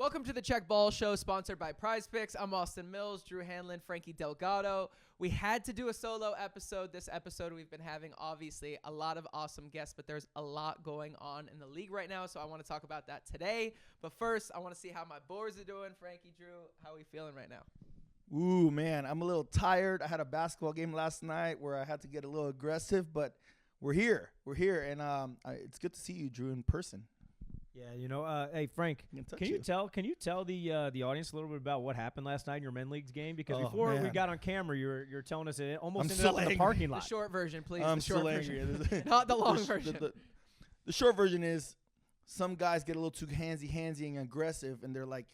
Welcome to the Check Ball Show, sponsored by Prize Picks. I'm Austin Mills, Drew Hanlen, Frankie Delgado. We had to do a solo episode. This episode we've been having, obviously, a lot of awesome guests, but there's a lot going on in the league right now, so I want to talk about that today. But first, I want to see how my boys are doing. Frankie, Drew, how are we feeling right now? Ooh, man, I'm a little tired. I had a basketball game last night where I had to get a little aggressive, but we're here. We're here, and it's good to see you, Drew, in person. Yeah, hey Frank, can you tell the audience a little bit about what happened last night in your men's leagues game? Because before we got on camera, you're telling us it almost ended up in the parking lot. The short version, please. I'm the short still version. angry. Not the long version. The short version is some guys get a little too handsy and aggressive, and they're like,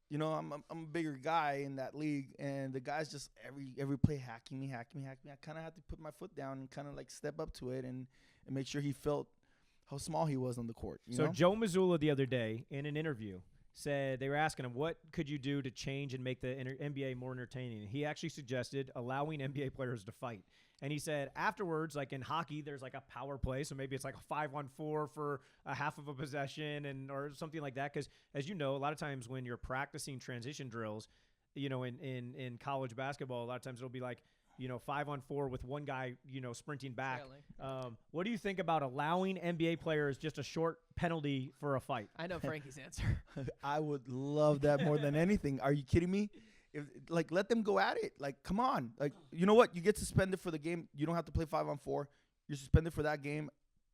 you know, I'm a bigger guy in that league, and the guys just every play hacking me. I kind of had to put my foot down and kind of like step up to it and make sure he felt how small he was on the court. You know? Joe Mazzulla the other day in an interview said they were asking him, what could you do to change and make the NBA more entertaining? And he actually suggested allowing NBA players to fight. And he said afterwards, like in hockey, there's like a power play. So maybe it's like a 5-on-4 for a half of a possession or something like that. Because as you know, a lot of times when you're practicing transition drills, you know, in college basketball, a lot of times it'll be like, 5-on-4 with one guy, sprinting back. What do you think about allowing NBA players just a short penalty for a fight? I know Frankie's answer. I would love that more than anything. Are you kidding me? Let them go at it. Like, come on. Like, you know what? You get suspended for the game. You don't have to play 5-on-4. You're suspended for that game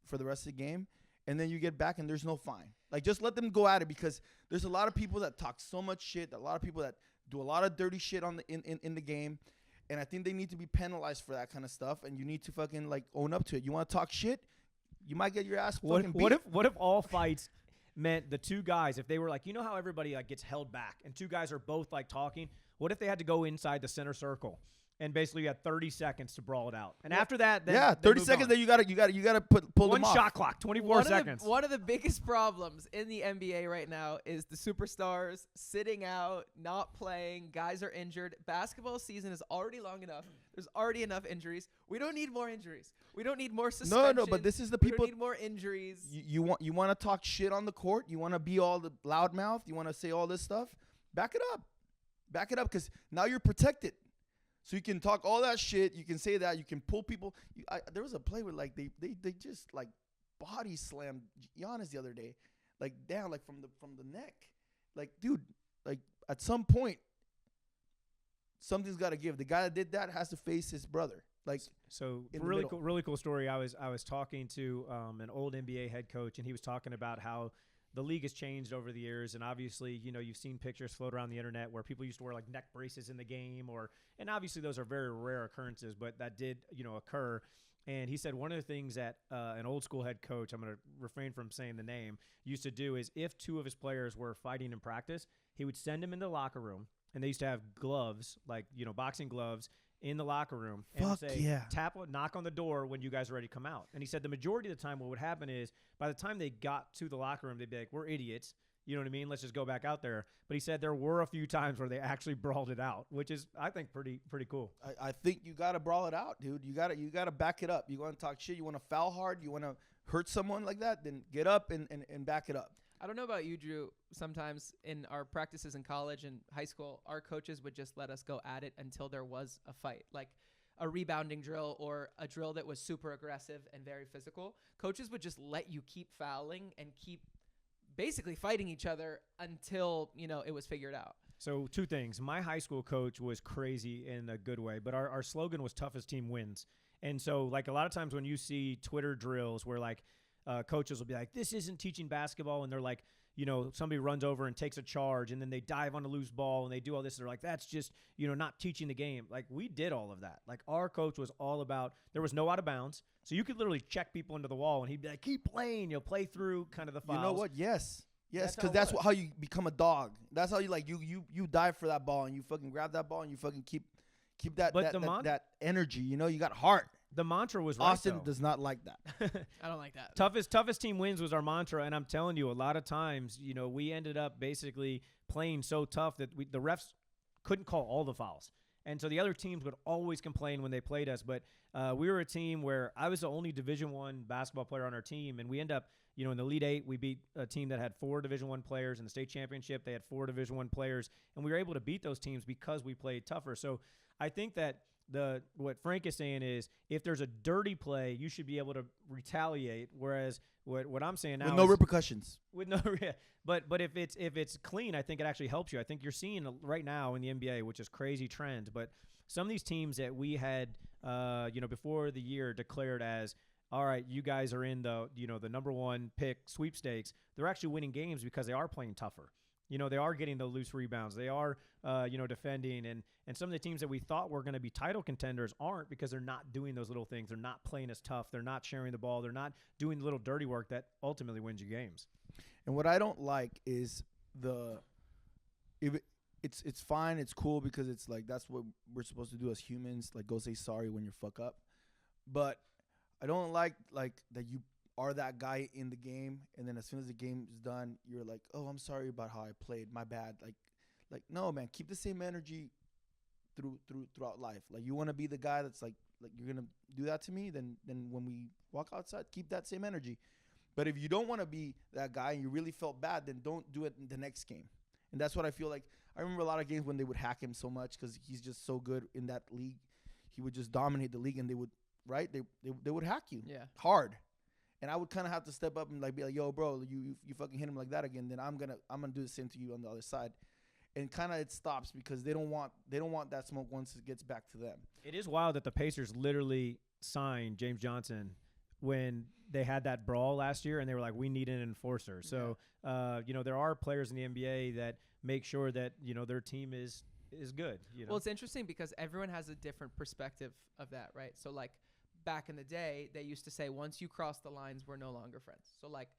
for the rest of the game. And then you get back and there's no fine. Like, just let them go at it, because there's a lot of people that talk so much shit, a lot of people that do a lot of dirty shit in the game. And I think they need to be penalized for that kind of stuff. And you need to fucking like own up to it. You want to talk shit, you might get your ass fucking beat. What if all fights meant the two guys, if they were like, how everybody like gets held back and two guys are both like talking? What if they had to go inside the center circle and basically you had 30 seconds to brawl it out? And after that, then 30 seconds. Then you gotta pull one them off. shot clock, 24 seconds. One of the biggest problems in the NBA right now is the superstars sitting out, not playing. Guys are injured. Basketball season is already long enough. There's already enough injuries. We don't need more injuries. We don't need more suspension. No, but this is the we people. We don't need more injuries. You want to talk shit on the court. You want to be all the loudmouth. You want to say all this stuff. Back it up. Back it up, because now you're protected. So you can talk all that shit. You can say that. You can pull people. There was a play where like they just like body slammed Giannis the other day, like down, like from the neck. Like, dude, like at some point, something's got to give. The guy that did that has to face his brother. Like, so really cool story. I was talking to an old NBA head coach, and he was talking about how the league has changed over the years, and obviously, you've seen pictures float around the internet where people used to wear like neck braces in the game, and obviously those are very rare occurrences, but that did, occur. And he said one of the things that an old school head coach, I'm going to refrain from saying the name, used to do is if two of his players were fighting in practice, he would send them into the locker room, and they used to have gloves, like, boxing gloves, in the locker room and knock on the door when you guys are ready to come out. And he said the majority of the time what would happen is by the time they got to the locker room, they'd be like, we're idiots. You know what I mean? Let's just go back out there. But he said there were a few times where they actually brawled it out, which is, I think, pretty cool. I think you got to brawl it out, dude. You got to back it up. You want to talk shit. You want to foul hard. You want to hurt someone like that, then get up and back it up. I don't know about you, Drew. Sometimes in our practices in college and high school, our coaches would just let us go at it until there was a fight, like a rebounding drill or a drill that was super aggressive and very physical. Coaches would just let you keep fouling and keep basically fighting each other until, it was figured out. So two things. My high school coach was crazy in a good way, but our slogan was toughest team wins. And so like a lot of times when you see Twitter drills where like, coaches will be like, this isn't teaching basketball. And they're like, somebody runs over and takes a charge and then they dive on a loose ball and they do all this. They're like, that's just, not teaching the game. Like we did all of that. Like our coach was all about, there was no out of bounds. So you could literally check people into the wall and he'd be like, keep playing. You'll play through kind of the fouls. You know what? Yes. Because that's how you become a dog. That's how you dive for that ball and you fucking grab that ball and you fucking keep that energy. You got heart. The mantra was right, Austin does not like that. I don't like that. Toughest team wins was our mantra, and I'm telling you, a lot of times, we ended up basically playing so tough that the refs couldn't call all the fouls. And so the other teams would always complain when they played us. But we were a team where I was the only Division I basketball player on our team, and we end up in the Elite Eight, we beat a team that had 4 Division I players. In the state championship, they had 4 Division I players, and we were able to beat those teams because we played tougher. So I think that what Frank is saying is if there's a dirty play, you should be able to retaliate. Whereas what I'm saying now with no repercussions. With no, but if it's clean, I think it actually helps you. I think you're seeing right now in the NBA, which is crazy trends, but some of these teams that we had, before the year declared as, all right, you guys are in the number 1 pick sweepstakes. They're actually winning games because they are playing tougher. They are getting the loose rebounds. They are, defending. And some of the teams that we thought were going to be title contenders aren't because they're not doing those little things. They're not playing as tough. They're not sharing the ball. They're not doing the little dirty work that ultimately wins you games. And what I don't like is it's fine. It's cool because it's like that's what we're supposed to do as humans, like go say sorry when you fuck up. But I don't like that you are that guy in the game, and then as soon as the game is done, you're like, oh, I'm sorry about how I played. My bad. Like no, man, keep the same energy throughout life. Like you want to be the guy that's like you're gonna do that to me, then when we walk outside, keep that same energy. But if you don't want to be that guy and you really felt bad, then don't do it in the next game. And that's what I feel like. I remember a lot of games when they would hack him so much because he's just so good in that league. He would just dominate the league, and they would hack you hard. And I would kind of have to step up and be like, yo, bro, you fucking hit him like that again, then I'm gonna do the same to you on the other side. And kind of it stops because they don't want that smoke once it gets back to them. It is wild that the Pacers literally signed James Johnson when they had that brawl last year, and they were like, we need an enforcer. So, there are players in the NBA that make sure that, their team is good. Well, it's interesting because everyone has a different perspective of that, right? So, like, back in the day, they used to say, once you cross the lines, we're no longer friends. So, like,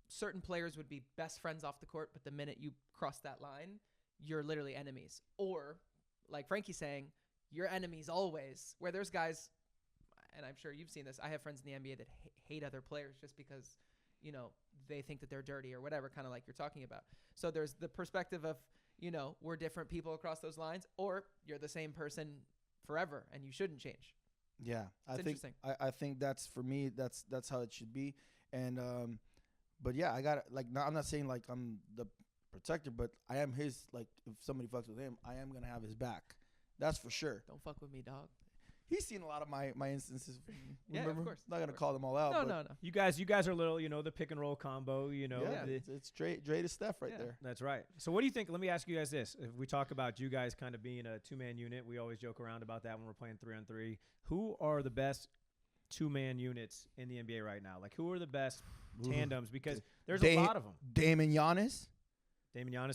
certain players would be best friends off the court, but the minute you cross that line, you're literally enemies. Or, like Frankie's saying, you're enemies always, where there's guys, and I'm sure you've seen this, I have friends in the NBA that hate other players just because, they think that they're dirty or whatever, kind of like you're talking about. So there's the perspective of, we're different people across those lines, or you're the same person forever and you shouldn't change. Yeah, I think that's, for me, that's how it should be. And but yeah, I got I'm not saying like I'm the protector, but I am his. Like if somebody fucks with him, I am gonna have his back. That's for sure. Don't fuck with me, dog. He's seen a lot of my instances. Yeah, remember? Of course. Not gonna call them all out. No. You guys are a little, the pick and roll combo. Yeah, it's Dre to Steph right there. That's right. So what do you think? Let me ask you guys this: if we talk about you guys kind of being a 2-man unit, we always joke around about that when we're playing 3-on-3. Who are the best 2-man units in the NBA right now? Like who are the best tandems? Because there's a lot of them. Dame and Giannis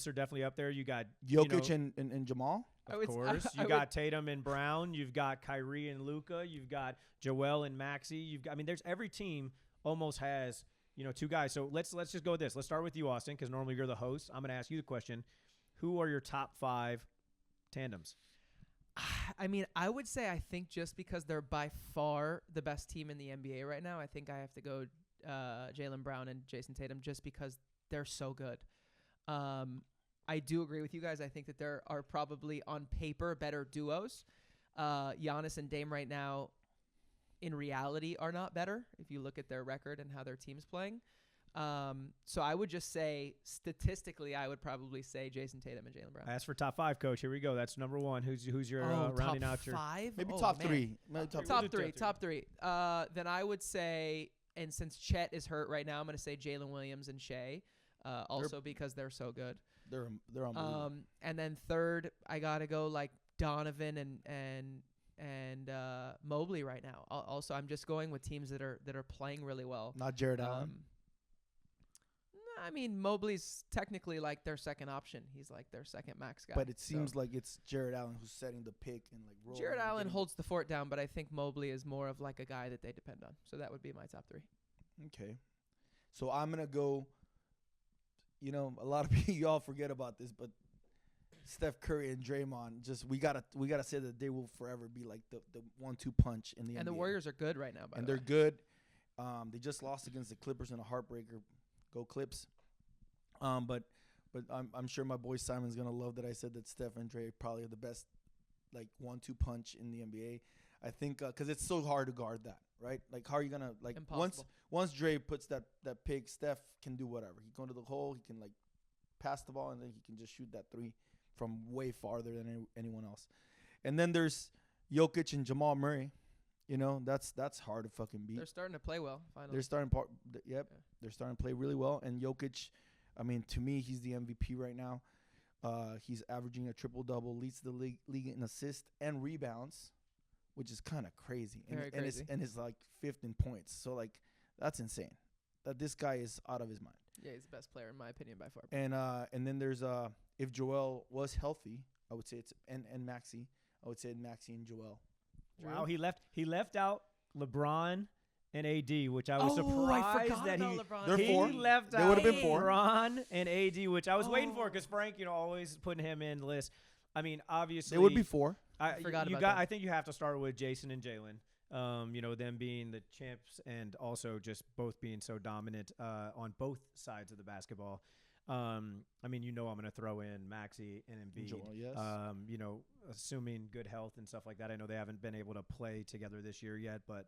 are definitely up there. You got Jokic and Jamal. Of course. You got Tatum and Brown. You've got Kyrie and Luka. You've got Joel and Maxey. there's every team almost has, 2 guys. So let's just go with this. Let's start with you, Austin, because normally you're the host. I'm going to ask you the question. Who are your top 5 tandems? I mean, I would say I think just because they're by far the best team in the NBA right now, I think I have to go Jaylen Brown and Jason Tatum just because they're so good. I do agree with you guys. I think that there are probably on paper better duos. Giannis and Dame right now in reality are not better if you look at their record and how their team's playing. So I would just say statistically, I would probably say Jason Tatum and Jaylen Brown. As for top 5, Coach, here we go. That's number 1. Who's your rounding top out your 5? Maybe top 3. Maybe top three. Then I would say, and since Chet is hurt right now, I'm going to say Jalen Williams and Shea. Also because they're so good. They're unbelievable. And then third, I gotta go like Donovan and Mobley right now. Also, I'm just going with teams that are playing really well. Not Jared Allen. I mean, Mobley's technically like their second option. He's like their second max guy. But it seems like it's Jared Allen who's setting the pick and like rolling. Jared Allen holds the fort down, but I think Mobley is more of like a guy that they depend on. So that would be my top 3. Okay. So I'm gonna go. A lot of y'all forget about this, but Steph Curry and Draymond, we gotta say that they will forever be like the 1-2 punch in the NBA. And the Warriors are good right now, they're good. They just lost against the Clippers in a heartbreaker. Go Clips. But I'm sure my boy Simon's gonna love that I said that Steph and Dre probably are the best like 1-2 punch in the NBA. I think because it's so hard to guard that, right? Like, how are you gonna like Impossible. once Dre puts that pick, Steph can do whatever. He go to the hole, he can like pass the ball, and then he can just shoot that three from way farther than anyone else. And then there's Jokic and Jamal Murray. You know, that's hard to fucking beat. They're starting to play well. Finally, They're starting they're starting to play really well. And Jokic, I mean, to me, he's the MVP right now. He's averaging a triple-double, leads the league in assists and rebounds, which is kind of crazy. Very crazy. And is like fifth in points. So like that's insane. That this guy is out of his mind. Yeah, he's the best player in my opinion by far. And then there's if Joel was healthy, I would say it's and Maxey. I would say Maxey and Joel. Wow, he left out LeBron and AD, which I was I surprised forgot that about he LeBron. They're he four. left They out would've been four. LeBron and AD, which I was waiting for because Frank, always putting him in the list. I mean, obviously They would be four. I forgot about that. I think you have to start with Jason and Jalen. Them being the champs and also just both being so dominant on both sides of the basketball. I'm going to throw in Maxey and Embiid. Joel, yes. Assuming good health and stuff like that. I know they haven't been able to play together this year yet, but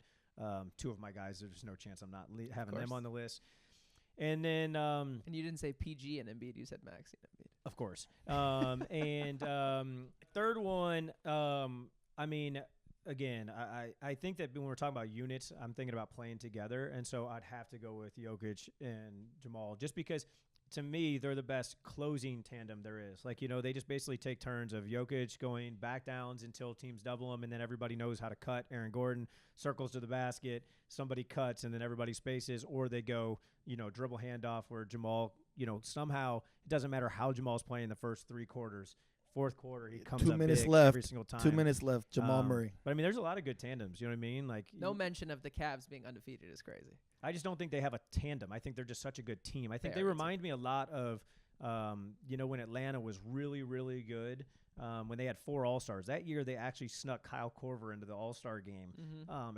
two of my guys, there's no chance I'm not having them on the list. And then and you didn't say PG and Embiid, you said Maxey and Embiid. of course. Third one, again, I think that when we're talking about units, I'm thinking about playing together, and so I'd have to go with Jokic and Jamal, just because to me they're the best closing tandem there is. Like, they just basically take turns of Jokic going back downs until teams double him, and then everybody knows how to cut. Aaron Gordon circles to the basket, somebody cuts, and then everybody spaces, or they go, dribble handoff where Jamal, somehow it doesn't matter how Jamal's playing the first three quarters. Fourth quarter, he comes 2 up minutes big left. every single time. 2 minutes left. Jamal Murray. But I mean, there's a lot of good tandems. You know what I mean? Like, No mention of the Cavs being undefeated is crazy. I just don't think they have a tandem. I think they're just such a good team. I think They they are a good remind me a lot of, when Atlanta was really, really good, when they had 4 All-Stars. That year, they actually snuck Kyle Korver into the All-Star game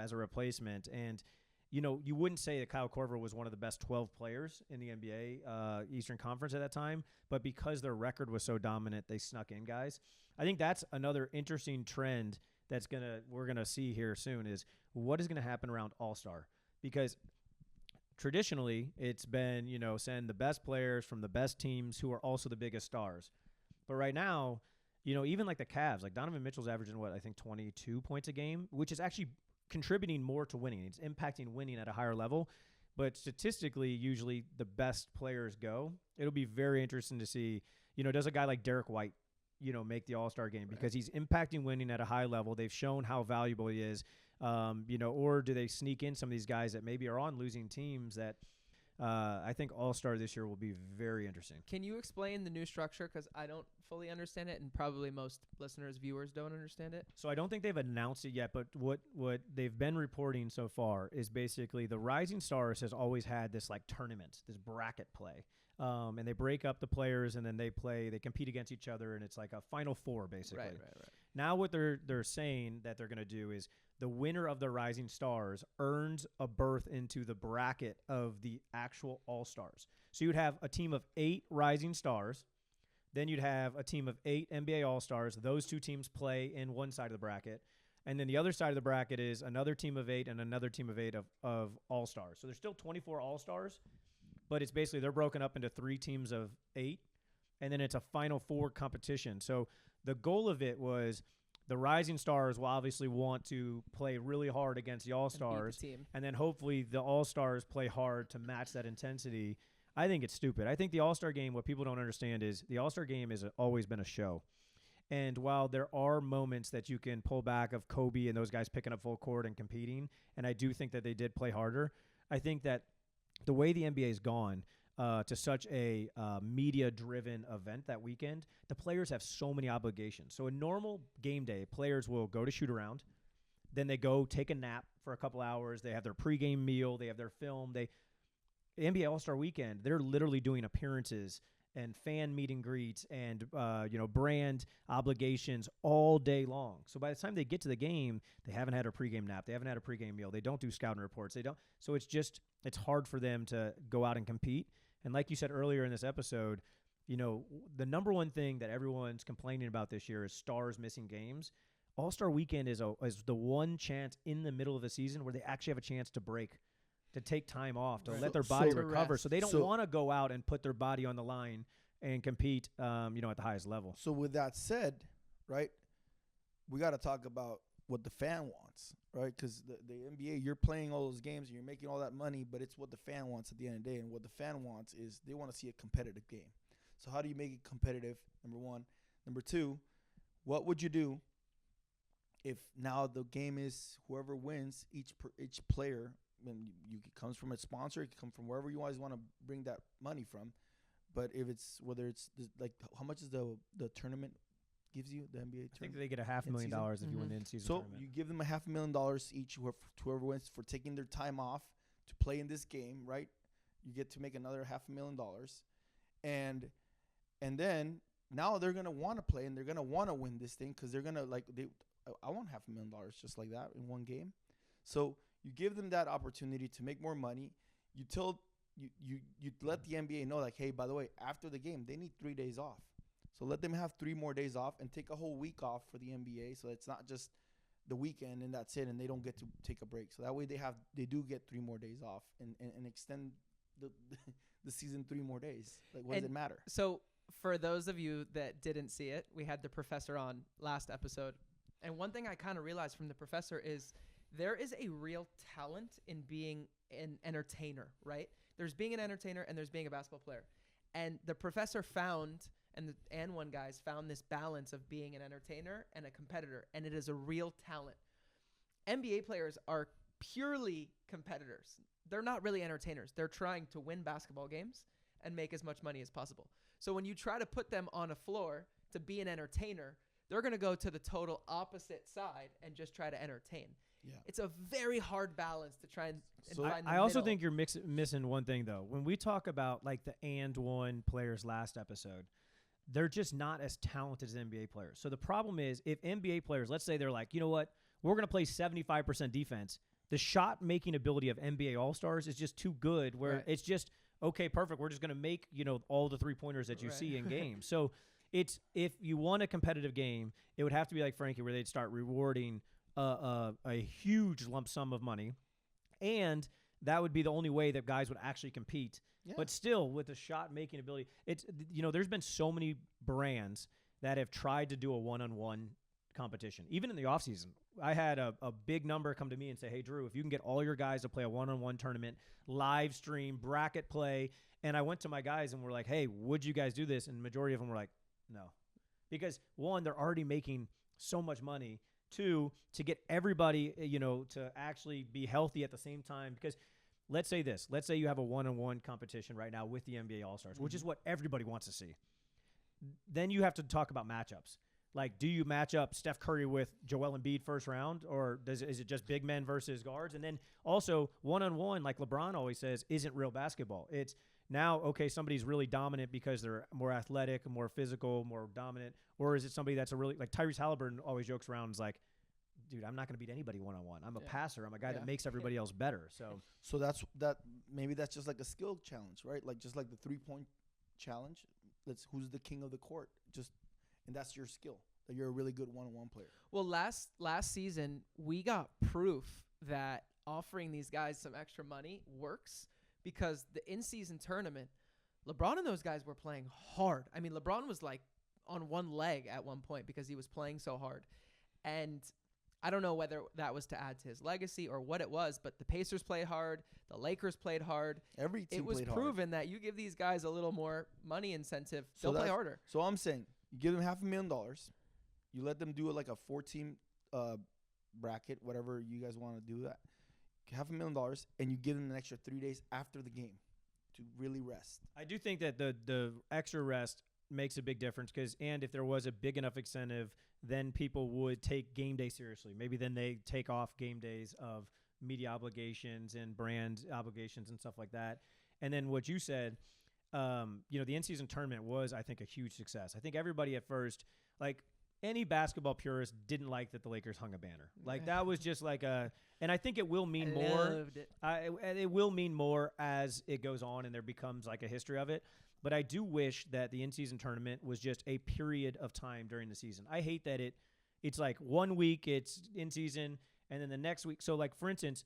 as a replacement. And, you wouldn't say that Kyle Korver was one of the best 12 players in the NBA Eastern Conference at that time, but because their record was so dominant, they snuck in guys. I think that's another interesting trend we're gonna see here soon is what is gonna happen around All-Star, because traditionally it's been send the best players from the best teams who are also the biggest stars, but right now even like the Cavs, like Donovan Mitchell's averaging 22 points a game, which is actually contributing more to winning. It's impacting winning at a higher level, but statistically usually the best players go. It'll be very interesting to see does a guy like Derek White make the All-Star game because he's impacting winning at a high level. They've shown how valuable he is, or do they sneak in some of these guys that maybe are on losing teams that I think All-Star this year will be very interesting. Can you explain the new structure? Because I don't fully understand it, and probably most listeners, viewers don't understand it. So I don't think they've announced it yet, but what they've been reporting so far is basically the Rising Stars has always had this like tournament, this bracket play. And they break up the players, and then they compete against each other, and it's like a Final Four, basically. Right. Now what they're saying that they're going to do is the winner of the Rising Stars earns a berth into the bracket of the actual All-Stars. So you'd have a team of 8 Rising Stars, then you'd have a team of 8 NBA All-Stars. Those 2 teams play in one side of the bracket, and then the other side of the bracket is another team of 8 and another team of 8 of All-Stars. So there's still 24 All-Stars, but it's basically they're broken up into 3 teams of 8, and then it's a Final Four competition. So the goal of it was the Rising Stars will obviously want to play really hard against the All-Stars, and then hopefully the All-Stars play hard to match that intensity. I think it's stupid. I think the All-Star game, what people don't understand is the All-Star game has always been a show. And while there are moments that you can pull back of Kobe and those guys picking up full court and competing, and I do think that they did play harder, I think that the way the NBA has gone to such a media-driven event that weekend, the players have so many obligations. So a normal game day, players will go to shoot-around, then they go take a nap for a couple hours, they have their pregame meal, they have their film. The NBA All-Star Weekend, they're literally doing appearances and fan meet and greets and brand obligations all day long. So by the time they get to the game, they haven't had a pregame nap, they haven't had a pregame meal, they don't do scouting reports, they don't. So it's hard for them to go out and compete. And like you said earlier in this episode, the number one thing that everyone's complaining about this year is stars missing games. All-Star Weekend is the one chance in the middle of the season where they actually have a chance to break, to take time off, to let their body recover. So they don't want to go out and put their body on the line and compete, at the highest level. So with that said, right, we got to talk about what the fan wants, right? Because the NBA, you're playing all those games and you're making all that money, but it's what the fan wants at the end of the day. And what the fan wants is they want to see a competitive game. So how do you make it competitive, number one? Number two, what would you do if now the game is whoever wins, each player, when it comes from a sponsor, it can come from wherever you guys want to bring that money from. But if it's whether it's like how much is the tournament gives you, the NBA tournament? I think they get $500,000 if you win the in-season tournament. So you give them $500,000 each, whoever wins, for taking their time off to play in this game, right? You get to make another $500,000, and then now they're gonna want to play and they're gonna want to win this thing because they're gonna I want $500,000 just like that in one game. So you give them that opportunity to make more money. You let the NBA know, like, hey, by the way, after the game, they need 3 days off. So let them have 3 more days off and take a whole week off for the NBA. So it's not just the weekend and that's it, and they don't get to take a break. So that way they do get 3 more days off and extend the season 3 more days. Like, what does it matter? So for those of you that didn't see it, we had the professor on last episode. And one thing I kind of realized from the professor is there is a real talent in being an entertainer, right? There's being an entertainer and there's being a basketball player. And the professor found, and the and one guys found this balance of being an entertainer and a competitor, and it is a real talent. NBA players are purely competitors. They're not really entertainers. They're trying to win basketball games and make as much money as possible. So when you try to put them on a floor to be an entertainer, they're going to go to the total opposite side and just try to entertain. Yeah. It's a very hard balance to try and find the I also middle. think you're missing one thing, though. When we talk about, like, the and one players last episode, they're just not as talented as NBA players. So the problem is, if NBA players, let's say they're like, you know what, we're going to play 75% defense, the shot-making ability of NBA All-Stars is just too good where it's just, okay, perfect, we're just going to make, all the three-pointers that you see in games. So it's, if you want a competitive game, it would have to be like Frankie, where they'd start rewarding a huge lump sum of money, and that would be the only way that guys would actually compete. Yeah. But still, with the shot-making ability, it's, there's been so many brands that have tried to do a one-on-one competition. Even in the offseason, I had a big number come to me and say, hey, Drew, if you can get all your guys to play a one-on-one tournament, live stream, bracket play, and I went to my guys and we're like, hey, would you guys do this? And the majority of them were like, no. Because, one, they're already making so much money. Two, to get everybody, to actually be healthy at the same time. Because let's say you have a one-on-one competition right now with the NBA All-Stars, which is what everybody wants to see. Then you have to talk about matchups. Like, do you match up Steph Curry with Joel Embiid first round, or is it just big men versus guards? And then also one-on-one, like LeBron always says, isn't real basketball. It's now, okay, somebody's really dominant because they're more athletic, more physical, more dominant, or is it somebody that's a really, like Tyrese Halliburton always jokes around, is like, dude, I'm not going to beat anybody one-on-one. I'm a passer. I'm a guy that makes everybody else better. So maybe that's just like a skill challenge, right? Like, just like the 3-point challenge. Who's the king of the court? And that's your skill, that you're a really good one-on-one player. Well, last season, we got proof that offering these guys some extra money works, because the in-season tournament, LeBron and those guys were playing hard. I mean, LeBron was like on one leg at one point because he was playing so hard. And I don't know whether that was to add to his legacy or what it was, but the Pacers played hard. The Lakers played hard. Every team played hard. It was proven that you give these guys a little more money incentive, they'll play harder. So I'm saying, you give them $500,000. You let them do it like a 4-team bracket, whatever you guys want to do that. $500,000, and you give them an extra 3 days after the game to really rest. I do think that the extra rest makes a big difference, and if there was a big enough incentive, then people would take game day seriously. Maybe then they take off game days of media obligations and brand obligations and stuff like that. And then what you said, the in-season tournament was, I think, a huge success. I think everybody at first, like, any basketball purist didn't like that the Lakers hung a banner. Like, that was just like and I think it will mean more. It will mean more as it goes on and there becomes like a history of it. But I do wish that the in-season tournament was just a period of time during the season. I hate that It's like 1 week it's in season, and then the next week. So, like, for instance,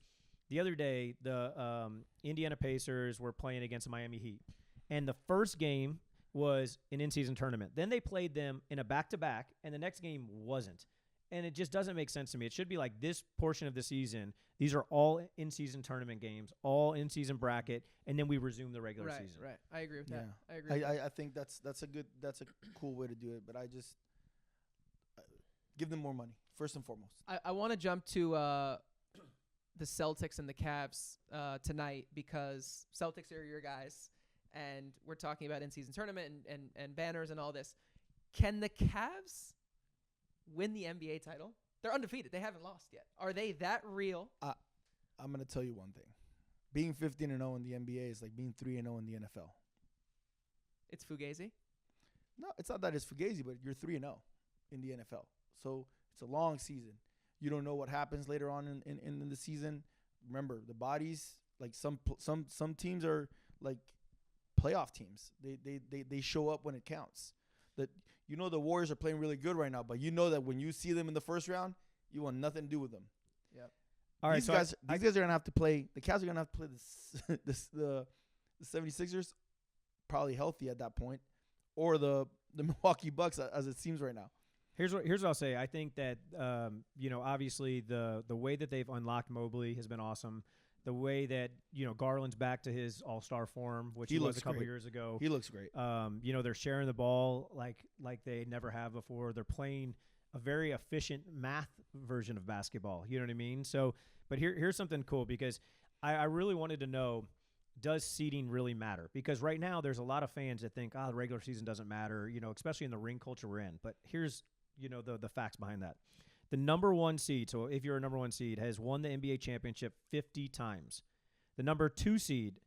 the other day, the Indiana Pacers were playing against the Miami Heat, and the first game was an in-season tournament. Then they played them in a back-to-back, and the next game wasn't. And it just doesn't make sense to me. It should be like this portion of the season, these are all in-season tournament games, all in-season bracket, and then we resume the regular season. Right. I agree with that. Yeah. I agree. I think that's a cool way to do it. But I just give them more money first and foremost. I want to jump to the Celtics and the Cavs tonight because Celtics are your guys, and we're talking about in-season tournament and banners and all this. Can the Cavs win the NBA title? They're undefeated. They haven't lost yet. Are they that real? I'm going to tell you one thing. Being 15-0 in the NBA is like being 3-0 in the NFL. It's Fugazi? No, it's not that it's Fugazi, but you're 3-0 in the NFL. So it's a long season. You don't know what happens later on in the season. Remember, the bodies, like some teams are like playoff teams. They show up when it counts. That you know the Warriors are playing really good right now, but you know that when you see them in the first round, you want nothing to do with them. Yep. All right, these guys are gonna have to play. The Cavs are gonna have to play the 76ers, probably healthy at that point, or the Milwaukee Bucks as it seems right now. Here's what I'll say. I think that obviously the way that they've unlocked Mobley has been awesome. The way that Garland's back to his all-star form, which he was a couple years ago. He looks great. They're sharing the ball like they never have before. They're playing a very efficient math version of basketball. You know what I mean? So, but here's something cool because I really wanted to know, does seeding really matter? Because right now there's a lot of fans that think, the regular season doesn't matter, especially in the ring culture we're in. But here's, the facts behind that. The number one seed, so if you're a number one seed, has won the NBA championship 50 times. The number 2 seed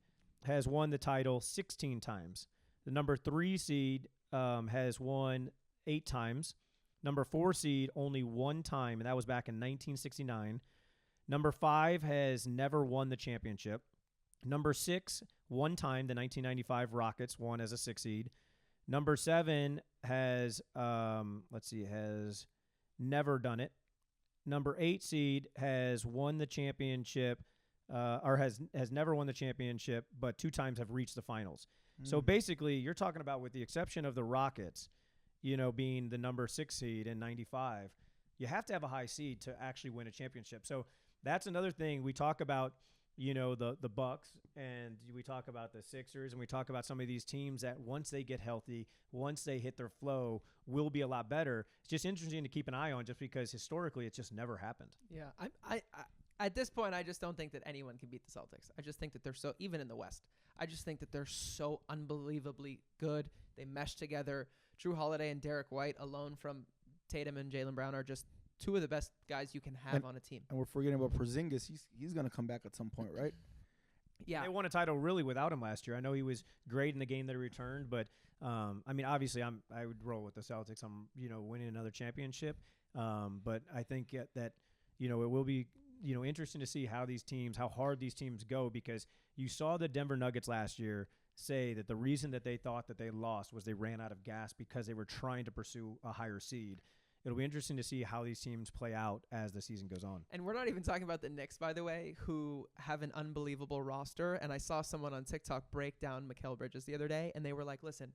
has won the title 16 times. The number 3 seed has won 8 times. Number 4 seed only 1 time, and that was back in 1969. Number 5 has never won the championship. Number 6, 1 time, the 1995 Rockets won as a 6 seed. Number 7 has, has never done it. Number 8 seed has won the championship, or has never won the championship, but 2 times have reached the finals. So basically, you're talking about, with the exception of the Rockets, being the number 6 seed in 95, you have to have a high seed to actually win a championship. So that's another thing we talk about. The Bucks, and we talk about the Sixers, and we talk about some of these teams that once they get healthy, once they hit their flow, will be a lot better. It's just interesting to keep an eye on, just because historically it's just never happened. Yeah, I at this point I just don't think that anyone can beat the Celtics. I just think that they're so, even in the West, I just think that they're so unbelievably good. They mesh together. Drew Holiday and Derek White alone from Tatum and Jaylen Brown are just 2 of the best guys you can have on a team. And we're forgetting about Porzingis. He's going to come back at some point, right? Yeah. They won a title really without him last year. I know he was great in the game that he returned, but obviously I would roll with the Celtics. I'm winning another championship. But I think that it will be interesting to see how hard these teams go, because you saw the Denver Nuggets last year say that the reason that they thought that they lost was they ran out of gas because they were trying to pursue a higher seed. It'll be interesting to see how these teams play out as the season goes on. And we're not even talking about the Knicks, by the way, who have an unbelievable roster. And I saw someone on TikTok break down Mikal Bridges the other day, and they were like, listen,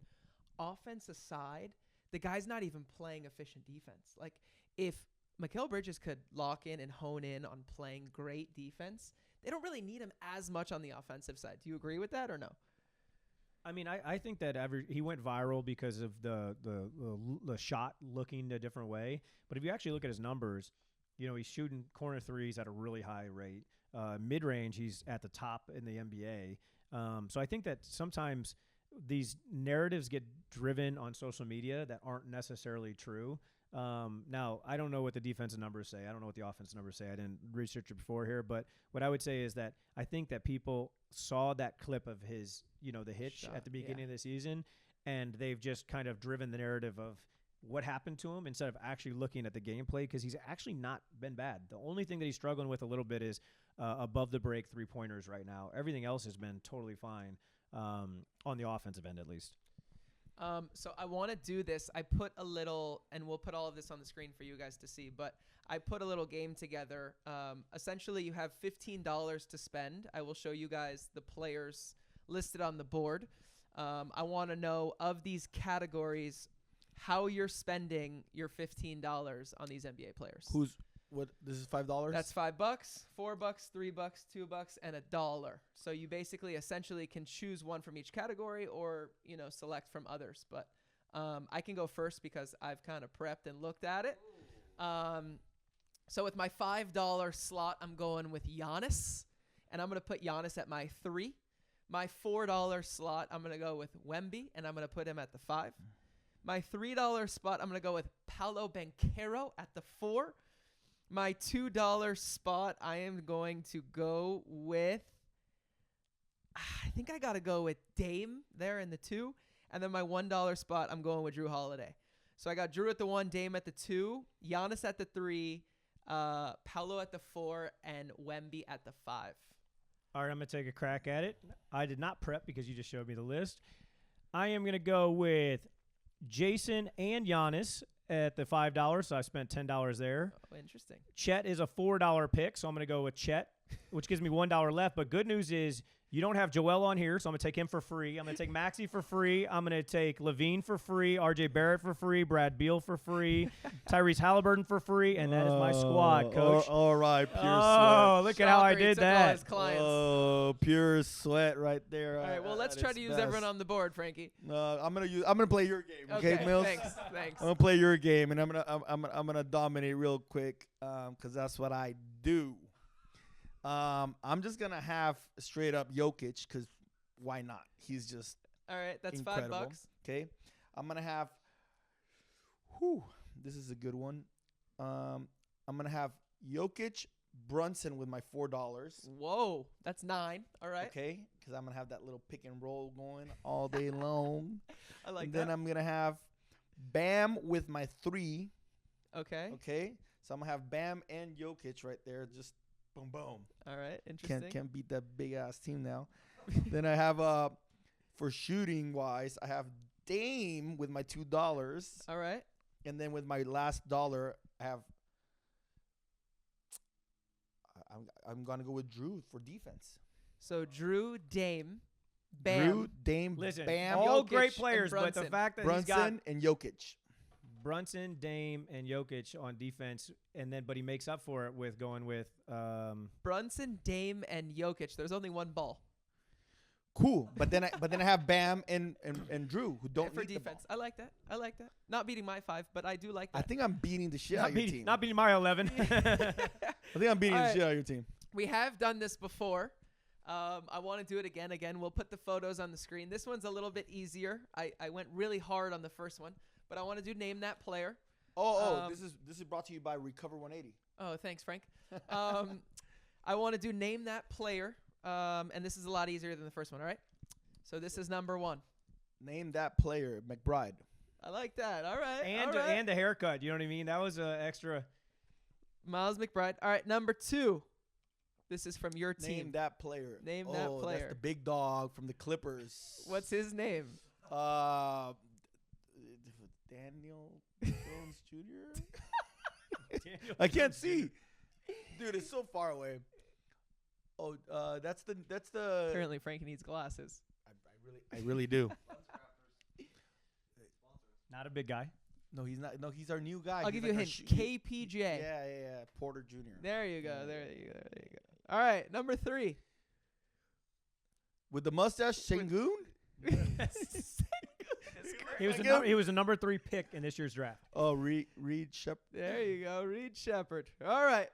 offense aside, the guy's not even playing efficient defense. Like, if Mikal Bridges could lock in and hone in on playing great defense, they don't really need him as much on the offensive side. Do you agree with that or no? I think that he went viral because of the shot looking a different way. But if you actually look at his numbers, he's shooting corner threes at a really high rate. Mid-range, he's at the top in the NBA. So I think that sometimes these narratives get driven on social media that aren't necessarily true. Now, I don't know what the defensive numbers say. I don't know what the offensive numbers say. I didn't research it before here. But what I would say is that I think that people saw that clip of his, the hitch shot at the beginning of the season, and they've just kind of driven the narrative of what happened to him instead of actually looking at the gameplay, because he's actually not been bad. The only thing that he's struggling with a little bit is above the break 3-pointers right now. Everything else has been totally fine on the offensive end, at least. So I want to do this. I put a little, and we'll put all of this on the screen for you guys to see, but I put a little game together. Essentially, you have $15 to spend. I will show you guys the players listed on the board. I want to know, of these categories, how you're spending your $15 on these NBA players. What? This is $5. That's $5, $4, $3, $2, and $1. So you basically essentially can choose one from each category, or select from others. But I can go first because I've kind of prepped and looked at it. So with my $5 slot, I'm going with Giannis, and I'm gonna put Giannis at my 3. My $4 slot, I'm gonna go with Wemby, and I'm gonna put him at the 5. My $3 spot, I'm gonna go with Paolo Banchero at the 4. My $2 spot, I am going to go with, I think I got to go with Dame there in the 2. And then my $1 spot, I'm going with Drew Holiday. So I got Drew at the 1, Dame at the 2, Giannis at the 3, Paolo at the 4, and Wemby at the 5. All right, I'm going to take a crack at it. I did not prep because you just showed me the list. I am going to go with Jason and Giannis at the $5, so I spent $10 there. Oh, interesting. Chet is a $4 pick, so I'm going to go with Chet, which gives me $1 left. But good news is you don't have Joel on here, so I'm going to take him for free. I'm going to take Maxey for free. I'm going to take Levine for free, RJ Barrett for free, Brad Beal for free, Tyrese Halliburton for free, and that is my squad, Coach. All right, pure Oh, sweat. look at how I did Took all that. his clients. Oh, pure sweat right there. All right, well, let's try to use everyone on the board, Frankie. I'm gonna play your game, okay, Mills? Thanks. I'm gonna play your game, and I'm gonna dominate real quick, because that's what I do. I'm just gonna have straight up Jokic, because why not? He's just All right, that's incredible. $5. Okay, I'm gonna have. This is a good one. I'm gonna have Jokic, Brunson with my $4. Whoa, that's $9. All right. Okay, because I'm gonna have that little pick and roll going all day long. I like and that. then I'm gonna have Bam with my 3. Okay. Okay, so I'm gonna have Bam and Jokic right there, just boom, boom. All right. Interesting. Can't beat that big ass team now. Then I have for shooting wise, I have Dame with my $2. All right. And then with my last dollar, I have. I'm gonna go with Drew for defense. So Drew, Dame, Bam. Drew, Dame, Listen, Bam, all Jokic, great and players, but the Brunson. fact that he's got Brunson, and Jokic. Brunson, Dame, and Jokic on defense, but he makes up for it with going with Brunson, Dame, and Jokic. There's only one ball. Cool, but then I have Bam and Drew, who don't for need the defense. ball. I like that. Not beating my 5, but I do like that. I think I'm beating the shit out of your team. not beating my 11. I think I'm beating All the right. shit out of your team. We have done this before. I want to do it again. We'll put the photos on the screen. This one's a little bit easier. I went really hard on the first one, but I want to do name that player. This is brought to you by Recover 180. Oh, thanks, Frank. I want to do name that player, and this is a lot easier than the first one. All right. So this is number 1. Name that player, McBride. I like that. All right. and the haircut. You know what I mean? That was extra. Miles McBride. All right, number 2. This is from your team. Name that player. Name that player. That's the big dog from the Clippers. What's his name? Daniel Jones Jr. I can't see, dude. It's so far away. Oh, that's the. Apparently, Frankie needs glasses. I really do. Not a big guy. No, he's not. No, he's our new guy. I'll He's give you a like hint. our KPJ. Yeah. Porter Jr. There you go. There you go. All right, number 3. With the mustache, Sengun. He was a number 3 pick in this year's draft. Oh, Reed Shep. There you go, Reed Shepherd. All right,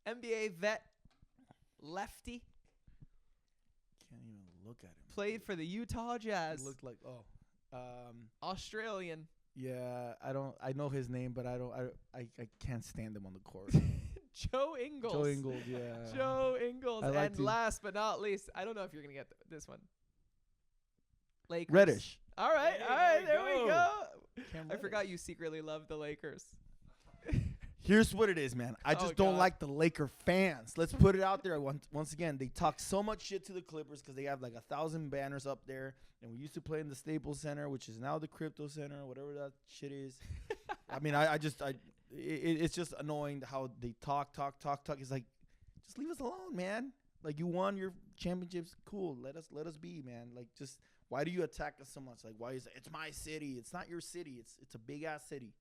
NBA vet, lefty, Can't even look at him. played for the Utah Jazz. He looked like Australian. Yeah, I know his name, but I can't stand him on the court. Joe Ingles. Joe Ingles, yeah. Joe Ingles. I like And to- last but not least, I don't know if you're going to get this one. Lakers. Reddish. All right, Hey, all right, there there you we go. go. I forgot you secretly love the Lakers. Here's what it is, man. I just don't God. like the Laker fans. Let's put it out there once again. They talk so much shit to the Clippers because they have like 1,000 banners up there. And we used to play in the Staples Center, which is now the Crypto Center, whatever that shit is. I mean, it's just annoying how they talk. It's like, just leave us alone, man. Like, you won your championships. Cool. Let us be, man. Like, just why do you attack us so much? Like, why is it? It's my city. It's not your city. It's a big ass city.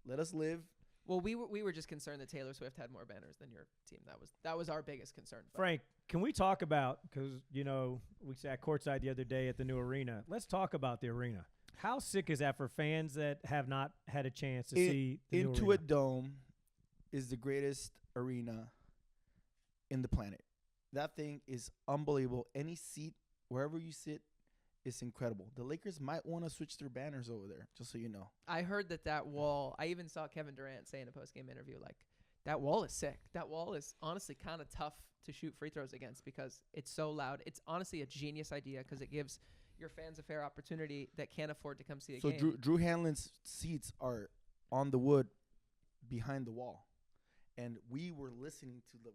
Let us live. Well, we were just concerned that Taylor Swift had more banners than your team. That was our biggest concern. Frank, can we talk about, because, you know, we sat courtside the other day at the new arena. Let's talk about the arena. How sick is that for fans that have not had a chance to see the new arena? Intuit Dome is the greatest arena in the planet. That thing is unbelievable. Any seat, wherever you sit, is incredible. The Lakers might want to switch their banners over there, just so you know. I heard that wall. I even saw Kevin Durant say in a post-game interview, like, that wall is sick. That wall is honestly kind of tough to shoot free throws against because it's so loud. It's honestly a genius idea because it gives your fans a fair opportunity that can't afford to come see a game. So Drew Hanlen's seats are on the wood behind the wall, and we were listening to the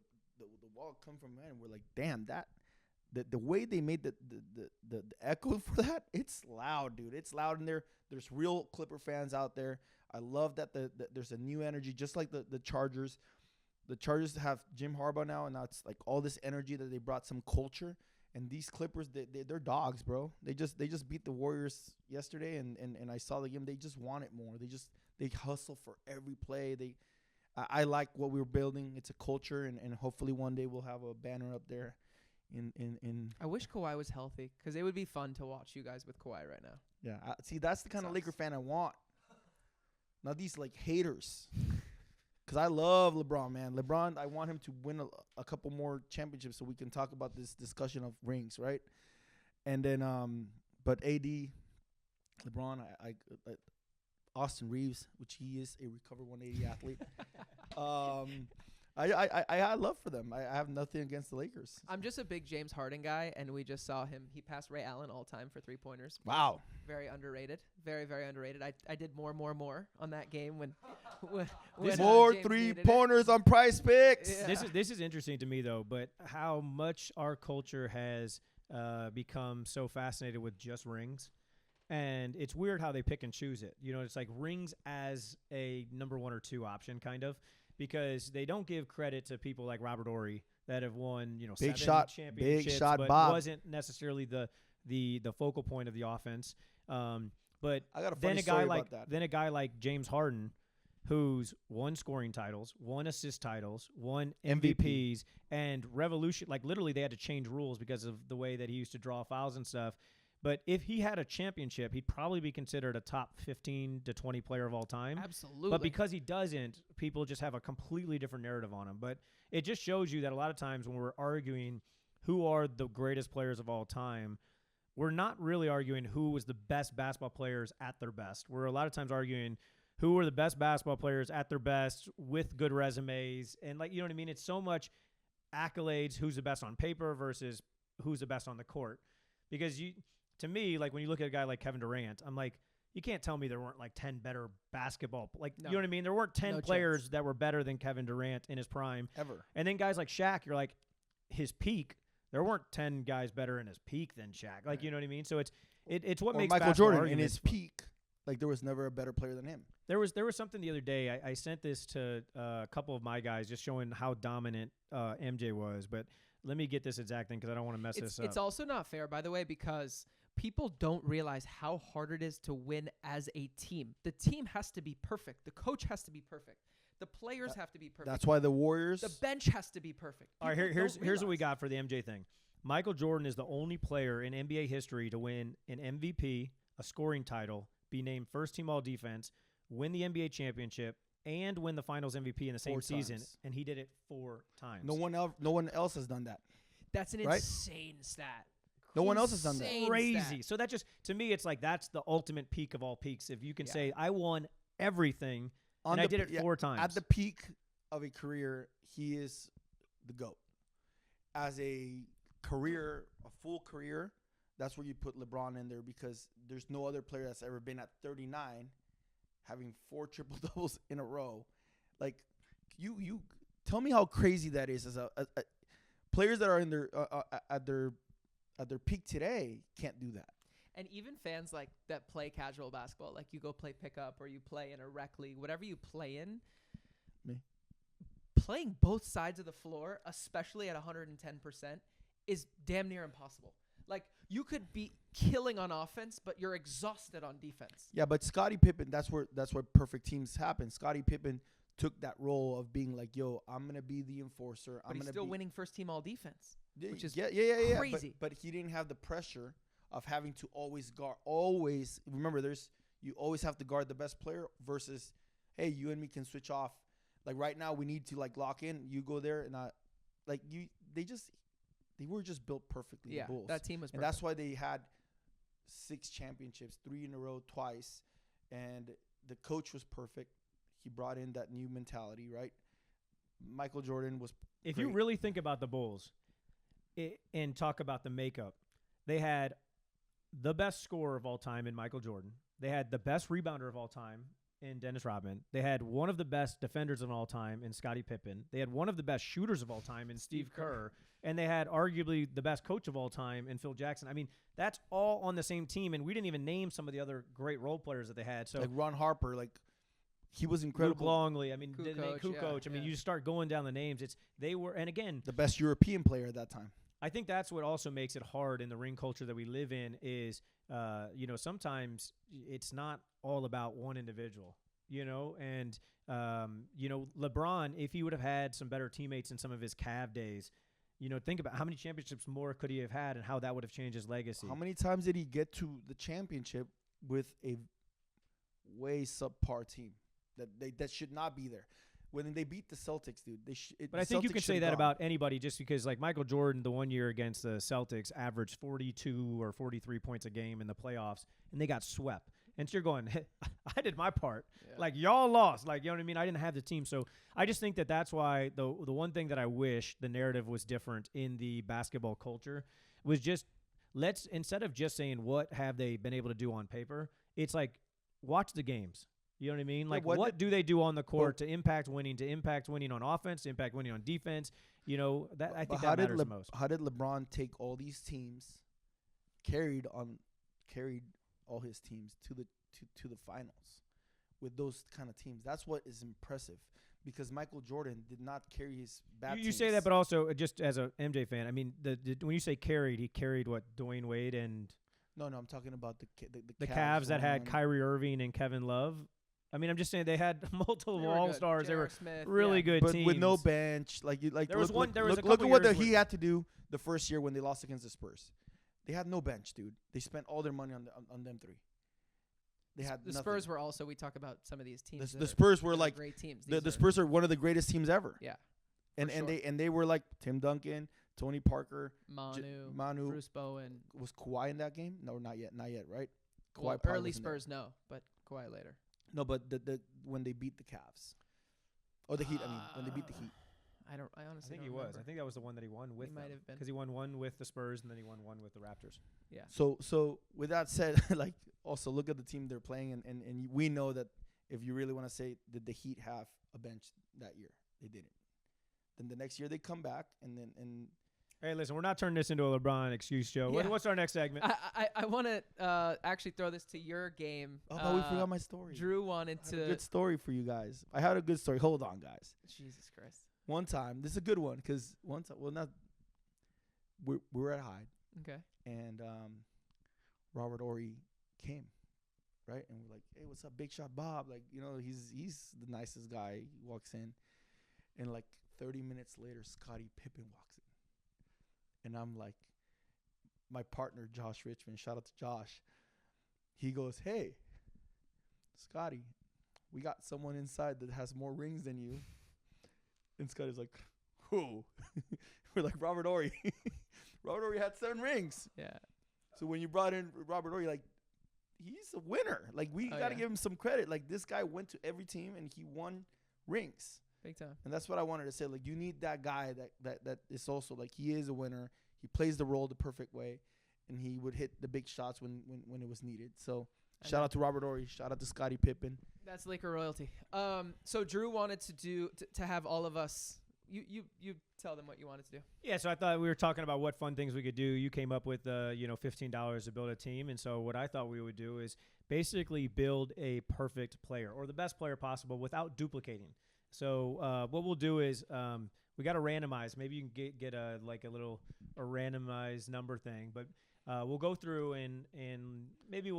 wall come from man. And we're like, damn, the way they made the echo for that, it's loud, dude. It's loud in there. There's real Clipper fans out there. I love that there's a new energy, just like the Chargers. The Chargers have Jim Harbaugh now, and now it's like all this energy that they brought some culture. And these Clippers, they're dogs, bro. They just beat the Warriors yesterday, and I saw the game. They just want it more. They hustle for every play. I like what we're building. It's a culture, and hopefully one day we'll have a banner up there. I wish Kawhi was healthy because it would be fun to watch you guys with Kawhi right now. Yeah, see, that's the kind of Laker fan I want. Not these like haters. Because I love LeBron, man. LeBron, I want him to win a couple more championships so we can talk about this discussion of rings, right? And then, but AD, LeBron, I Austin Reeves, which he is a recovered 180 athlete. I love for them. I have nothing against the Lakers. I'm just a big James Harden guy, and we just saw him. He passed Ray Allen all time for 3-pointers. Wow. Very underrated. Very, very underrated. I did more on that game when more James 3-pointers on Prize Picks. Yeah. This is interesting to me, though, but how much our culture has become so fascinated with just rings. And it's weird how they pick and choose it. You know, it's like rings as a number 1 or 2 option, kind of. Because they don't give credit to people like Robert Horry that have won, you know, big 7 shot, championships, big shot, but Bob. wasn't necessarily the focal point of the offense. But I got a funny story about that. Then a guy like James Harden, who's won scoring titles, won assist titles, won MVPs, and revolution. Like literally, they had to change rules because of the way that he used to draw fouls and stuff. But if he had a championship, he'd probably be considered a top 15 to 20 player of all time. Absolutely. But because he doesn't, people just have a completely different narrative on him. But it just shows you that a lot of times when we're arguing who are the greatest players of all time, we're not really arguing who was the best basketball players at their best. We're a lot of times arguing who are the best basketball players at their best with good resumes. And, like, you know what I mean? It's so much accolades, who's the best on paper versus who's the best on the court. Because to me, like when you look at a guy like Kevin Durant, I'm like, you can't tell me there weren't like 10 better basketball. Like, No. you know what I mean? There weren't 10 No players chance. that were better than Kevin Durant in his prime. Ever. And then guys like Shaq, you're like, his peak, there weren't 10 guys better in his peak than Shaq. Like, you know what I mean? So it's what Or makes Michael basketball Jordan in arguments his peak. Like, there was never a better player than him. There was something the other day. I sent this to a couple of my guys just showing how dominant MJ was. But let me get this exact thing because I don't want to mess this up. It's also not fair, by the way, because people don't realize how hard it is to win as a team. The team has to be perfect. The coach has to be perfect. The players have to be perfect. That's why the Warriors. The bench has to be perfect. All right, People here's don't what we realize. got for the MJ thing. Michael Jordan is the only player in NBA history to win an MVP, a scoring title, be named first team all defense, win the NBA championship, and win the Finals MVP in the same 4 season, times. and he did it 4 times. No one else has done that. That's an Right? insane stat. No one else has done that. Insane Crazy. stat. So that just, to me, it's like that's the ultimate peak of all peaks. If you can Yeah. say I won everything, On and the I did it yeah, 4 times. At the peak of a career, he is the GOAT. As a career, a full career, that's where you put LeBron in there because there's no other player that's ever been at 39 having 4 triple-doubles in a row. Like, you tell me how crazy that is. As a players that are in their at their peak today can't do that. And even fans like that play casual basketball, like you go play pickup or you play in a rec league, whatever you play in, playing both sides of the floor, especially at 110%, is damn near impossible. Like, you could be killing on offense, but you're exhausted on defense. Yeah, but Scottie Pippen, that's where perfect teams happen. Scottie Pippen took that role of being like, yo, I'm going to be the enforcer. But he's still winning first team all defense, which is crazy. But he didn't have the pressure of having to always guard. Always, remember, you always have to guard the best player versus, hey, you and me can switch off. Like right now, we need to like lock in. You go there, and they were just built perfectly. Yeah, the Bulls. that team was perfect. And that's why they had 6 championships, 3 in a row, twice. And the coach was perfect. He brought in that new mentality, right? Michael Jordan was If great. you really think about the Bulls and talk about the makeup, they had the best scorer of all time in Michael Jordan. They had the best rebounder of all time in Dennis Rodman. They had one of the best defenders of all time in Scottie Pippen. They had one of the best shooters of all time in Steve Kerr. And they had arguably the best coach of all time in Phil Jackson. I mean, that's all on the same team, and we didn't even name some of the other great role players that they had. So like Ron Harper, like he was incredible. Luke Longley, I mean, Kukoc, I mean, you just start going down the names. They were, and again, the best European player at that time. I think that's what also makes it hard in the ring culture that we live in is, sometimes it's not all about one individual, and, LeBron, if he would have had some better teammates in some of his Cavs days, think about how many championships more could he have had and how that would have changed his legacy. How many times did he get to the championship with a way subpar team that should not be there? When they beat the Celtics, dude, But I think you can say that about anybody just because, like, Michael Jordan, the one year against the Celtics, averaged 42 or 43 points a game in the playoffs, and they got swept. And so you're going, hey, I did my part. Yeah. Like, y'all lost. Like, you know what I mean? I didn't have the team. So I just think that's why the one thing that I wish the narrative was different in the basketball culture was just instead of just saying what have they been able to do on paper, it's like watch the games. You know what I mean? Like, what do they do on the court to impact winning on offense, to impact winning on defense? I think that matters the most. How did LeBron take all these teams, carried all his teams to the finals with those kind of teams? That's what is impressive because Michael Jordan did not carry his bad teams. You say that, but also just as a MJ fan, I mean, when you say carried, he carried what, Dwayne Wade and No, I'm talking about the Cavs that had Kyrie Irving and Kevin Love. I mean, I'm just saying they had multiple all-stars. They were really good teams. But with no bench. Look at what he had to do the first year when they lost against the Spurs. They had no bench, dude. They spent all their money on them 3. They had the Spurs were also, we talk about some of these teams. The Spurs were like great teams. The Spurs are one of the greatest teams ever. Yeah. And they were like Tim Duncan, Tony Parker, Manu, Bruce Bowen. Was Kawhi in that game? No, not yet, right? Well, Kawhi early Spurs, no, but Kawhi later. No, but the when they beat the Cavs, or the Heat. I mean, when they beat the Heat. I honestly think don't he was. remember. I think that was the one that he won with. He might have been because he won one with the Spurs and then he won one with the Raptors. Yeah. So with that said, like also look at the team they're playing, and we know that if you really want to say, did the Heat have a bench that year? They didn't. Then the next year they come back and. Hey, listen, we're not turning this into a LeBron excuse show. Yeah. What's our next segment? I want to actually throw this to your game. Oh, but we forgot my story. Drew wanted to. I had a good story for you guys. I had a good story. Hold on, guys. Jesus Christ. One time, this is a good one because one time, we were at Hyde. Okay. And Robert Horry came, right? And we're like, hey, what's up, Big Shot Bob? Like, he's the nicest guy. He walks in. And like 30 minutes later, Scottie Pippen walks in. And I'm like, my partner, Josh Richmond, shout out to Josh. He goes, hey, Scottie, we got someone inside that has more rings than you. And Scottie's like, who? We're like, Robert Horry. Robert Horry had 7 rings. Yeah. So when you brought in Robert Horry, like, he's a winner. Like, we got to give him some credit. Like, this guy went to every team and he won rings. Big time. And that's what I wanted to say. Like, you need that guy that is also, like, he is a winner. He plays the role the perfect way. And he would hit the big shots when it was needed. So Shout out to Robert Horry. Shout out to Scottie Pippen. That's Laker royalty. So Drew wanted to have all of us. You tell them what you wanted to do. Yeah, so I thought we were talking about what fun things we could do. You came up with $15 to build a team, and so what I thought we would do is basically build a perfect player or the best player possible without duplicating. So what we'll do is we got to randomize. Maybe you can get a randomized number thing, but we'll go through and maybe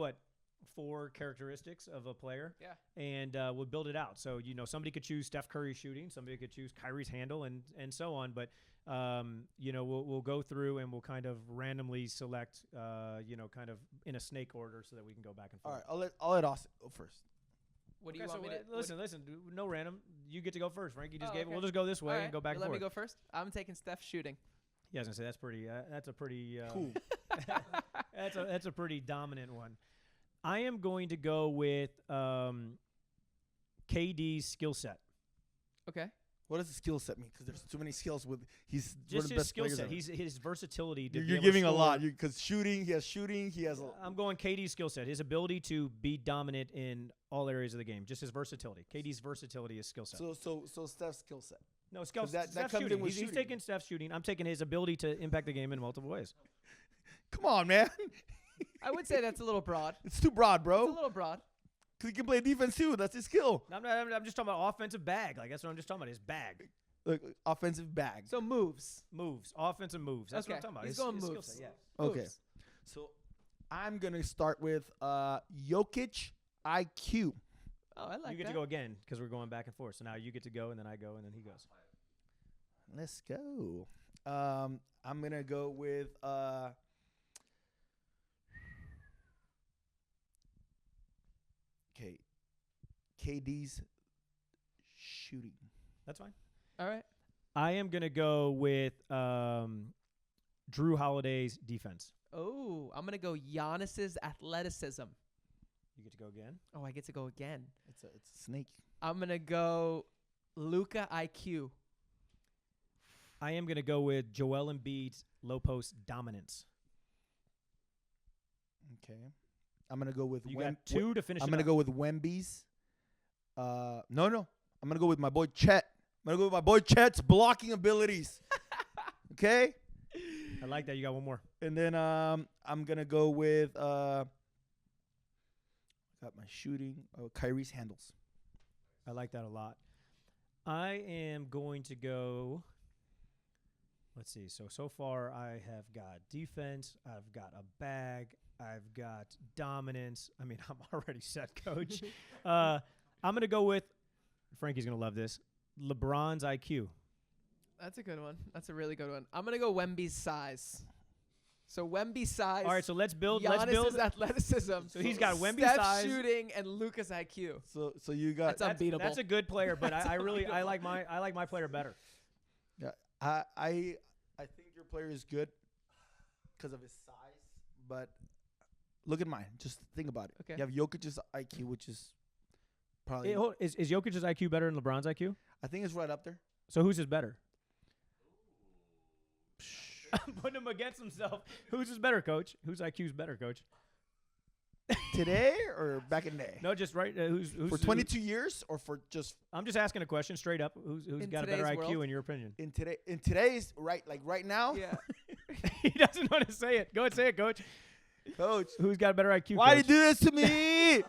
4 characteristics of a player. Yeah. And we'll build it out. So, somebody could choose Steph Curry's shooting, somebody could choose Kyrie's handle, and so on. But, we'll go through and we'll kind of randomly select, kind of in a snake order so that we can go back and forth. All right, I'll let Austin go first. What do you want me to listen? No random. You get to go first. Frankie just gave it. Okay. We'll just go this way and go back and forth. Let me go first. I'm taking Steph shooting. Yeah, I was gonna say that's pretty. That's a pretty cool. that's a pretty dominant one. I am going to go with KD's skill set. Okay. What does the skill set mean? Because there's too many skills with he's just one of the his best skill players set. ever. His versatility. To You're giving a lot because shooting. He has shooting. He has. I'm going KD's skill set. His ability to be dominant in all areas of the game. Just his versatility. KD's versatility is skill set. So Steph's skill set. No, that Steph's comes in shooting. with He's shooting. taking Steph's shooting. I'm taking his ability to impact the game in multiple ways. Come on, man. I would say that's a little broad. It's too broad, bro. It's a little broad. Because he can play defense too. That's his skill. I'm just talking about offensive bag. Like that's what I'm just talking about. His bag. Like offensive bag. So moves. Offensive moves. That's what I'm talking about. He's His going skill moves. set, yeah. Okay. Moves. So I'm gonna start with Jokic IQ. Oh, I like You get that. to go again because we're going back and forth. So now you get to go, and then I go, and then he goes. Let's go. I'm gonna go with okay. KD's shooting. That's fine. All right. I am gonna go with Drew Holiday's defense. Oh, I'm gonna go Giannis's athleticism. You get to go again. Oh, I get to go again. It's a snake. I'm gonna go Luka IQ. I am gonna go with Joel Embiid's low post dominance. Okay. I'm gonna go with You got 2 to finish. I'm gonna go with Wemby's. No. I'm gonna go with my boy Chet. I'm gonna go with my boy Chet's blocking abilities. Okay. I like that. You got one more. And then I'm gonna go with got my shooting. Kyrie's handles. I like that a lot. I am going to go. Let's see. So far I have got defense. I've got a bag. I've got dominance. I mean, I'm already set, coach. I'm going to go with, Frankie's going to love this, LeBron's IQ. That's a good one. That's a really good one. I'm gonna go Wemby's size. So Wemby's size. All right, so let's build. Giannis's athleticism. So he's got Wemby's Steph's size, shooting, and Luka's IQ. So you got That's unbeatable. That's a good player, but I like my player better. Yeah, I think your player is good because of his size, but look at mine. Just think about it. Okay. You have Jokic's IQ, which is probably Is Jokic's IQ better than LeBron's IQ? I think it's right up there. So whose is better? I'm putting him against himself. Whose is better, coach? Whose IQ is better, coach? Today or back in the day? No, just right. Who's For 22 years or for just I'm just asking a question straight up. Who's got a better today's IQ world? in your opinion? in today's right now? Yeah. He doesn't want to say it. Go ahead, say it, coach. Coach, Who's got a better IQ? why coach? did you do this to me?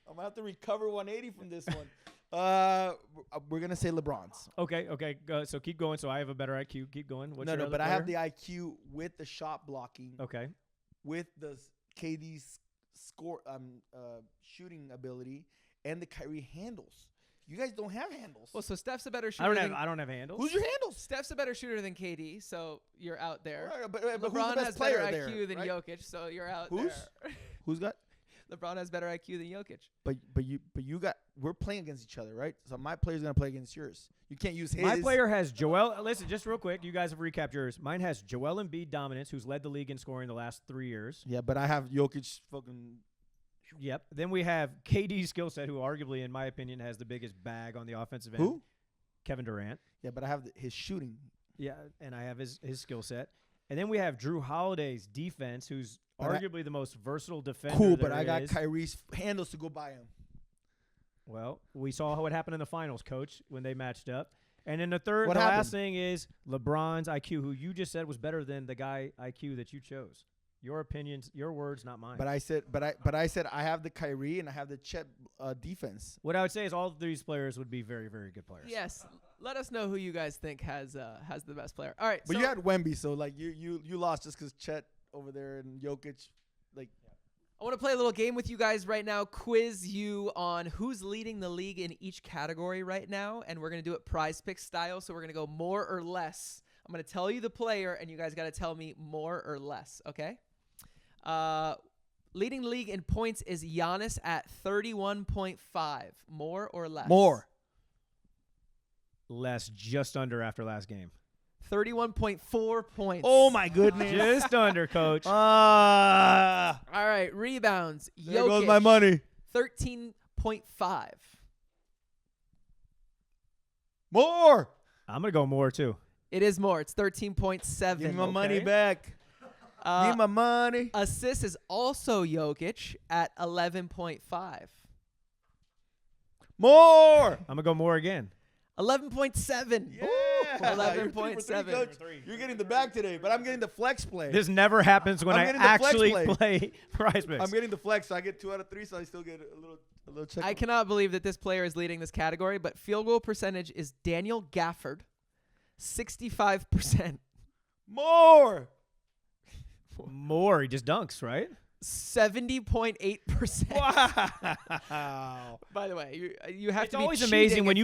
I'm gonna have to recover 180 from this one. We're gonna say LeBron's. Okay. So keep going. So I have a better IQ. Keep going. What's your other But I have the player? IQ with the shot blocking, Okay. with the KD's score, shooting ability, and the Kyrie handles. You guys don't have handles. Well, so Steph's a better shooter. I don't have handles. Who's your handles? Steph's a better shooter than KD, so you're out there. Right, but who's the LeBron best has player better there, IQ than right? Jokic, so you're out Who's? there. Who's got? LeBron has better IQ than Jokic. But you got. We're playing against each other, right? So my player's gonna play against yours. You can't use his. My player has Joel. Listen, just real quick. You guys have recapped yours. Mine has Joel Embiid dominance, who's led the league in scoring the last 3 years. Yeah, but I have Jokic fucking. Yep. Then we have KD's skill set, who arguably, in my opinion, has the biggest bag on the offensive end. Who? Kevin Durant. Yeah, but I have his shooting. Yeah, and I have his skill set. And then we have Drew Holiday's defense, who's arguably the most versatile defender. Cool, but there I got is. Kyrie's handles to go by him. Well, we saw what happened in the finals, Coach, when they matched up. And then the What last thing is LeBron's IQ, who you just said was better than the guy IQ that you chose. Your opinions, your words, not mine. But I said I have the Kyrie and I have the Chet defense. What I would say is all of these players would be very, very good players. Yes. Let us know who you guys think has the best player. All right. But so you had Wemby, so like you lost just because Chet over there and Jokic, like. I want to play a little game with you guys right now, quiz you on who's leading the league in each category right now, and we're going to do it prize pick style, so we're going to go more or less. I'm going to tell you the player, and you guys got to tell me more or less, okay? Leading the league in points is Giannis at 31.5. More or less? More. Less, just under after last game. 31.4 points. Oh, my goodness. Just under, Coach. All right, rebounds. There Jokic, goes my money. 13.5. More. I'm going to go more, too. It is more. It's 13.7. Give me my money Okay. back. Give me my money. Assist is also Jokic at 11.5. More. I'm going to go more again. 11.7. Yeah. 11.7. You're getting the bag today, but I'm getting the flex play. This never happens when I'm I getting the flex actually play. play prize picks. I'm getting the flex, so I get 2 out of 3, so I still get a little check. I cannot believe that this player is leading this category, but field goal percentage is Daniel Gafford, 65%. More. More. He just dunks, right? 70.8%. Wow. By the way, you have It's to be always cheating amazing when if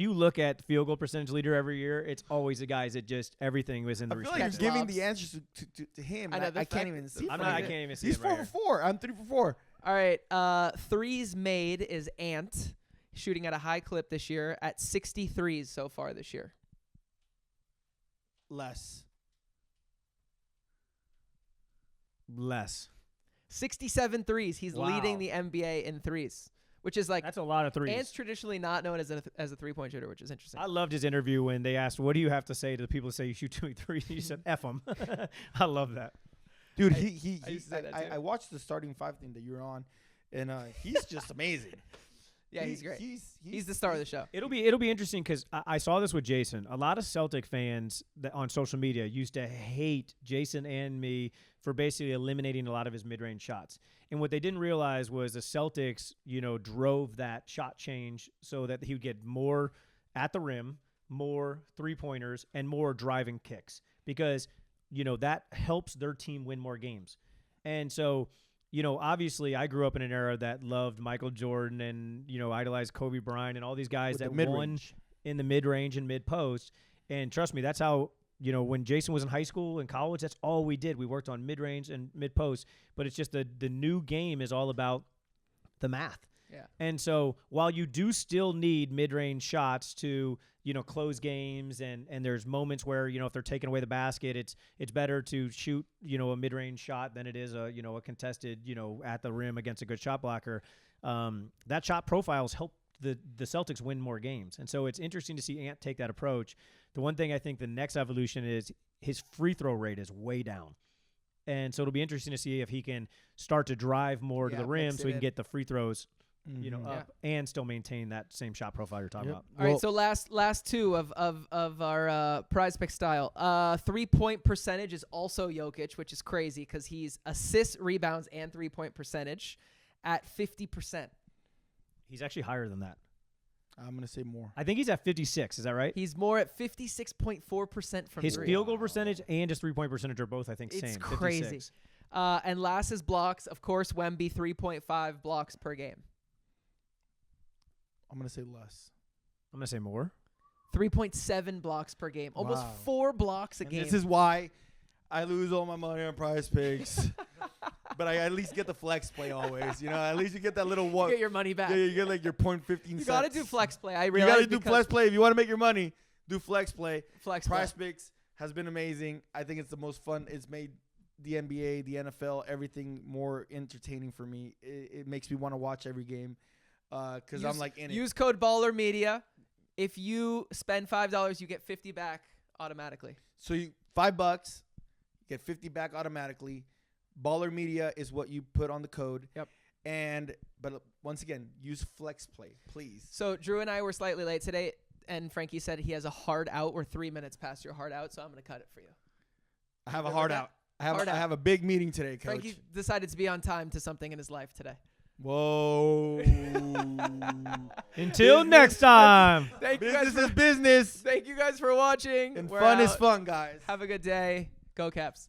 you look at field goal percentage leader every year. It's always the guys that just everything was in the I feel like respect. you're giving Lobs. the answers to him. I know, I the can't fact- even see. the I'm from not. I here. can't even see He's it right 4 here. for 4. I'm 3 for 4. All right, threes made is Ant, shooting at a high clip this year at 63s so far this year. Less. 67 threes. He's Wow. leading the NBA in threes, which is like That's a lot of threes. Ant's traditionally not known as a three-point shooter, which is interesting. I loved his interview when they asked, "What do you have to say to the people who say you shoot 2 and 3?" He said, "F them." I love that. Dude, I used to say that too. I watched the starting 5 thing that you're on, and he's just amazing. Yeah, he's great. He's He's the star of the show. It'll be interesting because I saw this with Jason. A lot of Celtic fans that on social media used to hate Jason and me for basically eliminating a lot of his mid-range shots. And what they didn't realize was the Celtics, drove that shot change so that he would get more at the rim, more three-pointers, and more driving kicks because, that helps their team win more games. And so, obviously I grew up in an era that loved Michael Jordan and, idolized Kobe Bryant and all these guys With that the won mid-range. in the mid-range and mid-post. And trust me, that's how, when Jason was in high school and college, that's all we did. We worked on mid-range and mid-post. But it's just the new game is all about the math. Yeah. And so while you do still need mid-range shots to, close games and there's moments where, if they're taking away the basket, it's better to shoot, a mid-range shot than it is a contested, at the rim against a good shot blocker. That shot profiles help the Celtics win more games. And so it's interesting to see Ant take that approach. The one thing I think the next evolution is his free throw rate is way down. And so it'll be interesting to see if he can start to drive more to the rim so he can get the free throws up and still maintain that same shot profile you're talking about. All right, so last two of our prize pick style. 3-point percentage is also Jokic, which is crazy because he's assists, rebounds, and 3-point percentage at 50%. He's actually higher than that. I'm going to say more. I think he's at 56. Is that right? He's more at 56.4% from his three. field goal percentage and his 3-point percentage are both, I think, It's same. crazy. 56. And last is blocks. Of course, Wemby, 3.5 blocks per game. I'm going to say less. I'm going to say more. 3.7 blocks per game. Almost Wow. 4 blocks a And game. this is why I lose all my money on prize picks. But I at least get the flex play always. At least you get that little one. You get your money back. Yeah, you get like your 0.15 You got to cents. do flex play. I You realize got to do flex play. If you want to make your money, do flex play. Flex Prize play. picks has been amazing. I think it's the most fun. It's made the NBA, the NFL, everything more entertaining for me. It makes me want to watch every game because I'm like in it. Use code BallerMedia. If you spend $5, you get 50 back automatically. So $5, get 50 back automatically. Baller Media is what you put on the code. Yep. But once again, use Flex Play, please. So Drew and I were slightly late today, and Frankie said he has a hard out. We're 3 minutes past your hard out, so I'm going to cut it for you. I have a hard out. I have a big meeting today, Coach. Frankie decided to be on time to something in his life today. Whoa. Until next time. Business is business. Thank you guys for watching. And We're fun is out. fun, guys. Have a good day. Go Caps.